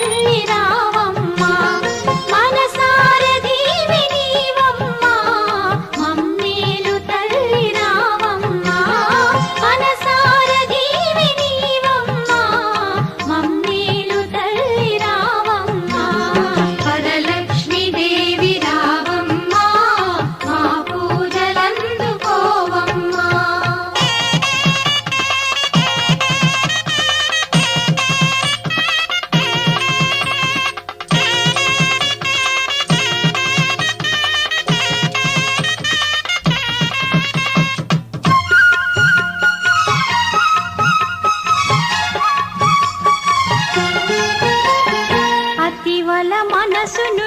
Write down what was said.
తల్లి రావమ్మా మనసార దీవి నీవమ్మా మమ్మేలు తల్లి రావమ్మా మనసార దీవి నీవమ్మా మమ్మేలు తల్లి రావమ్మా వరలక్ష్మి దేవి రావమ్మా మా పూజలందుకోవమ్మా అతివల మనసును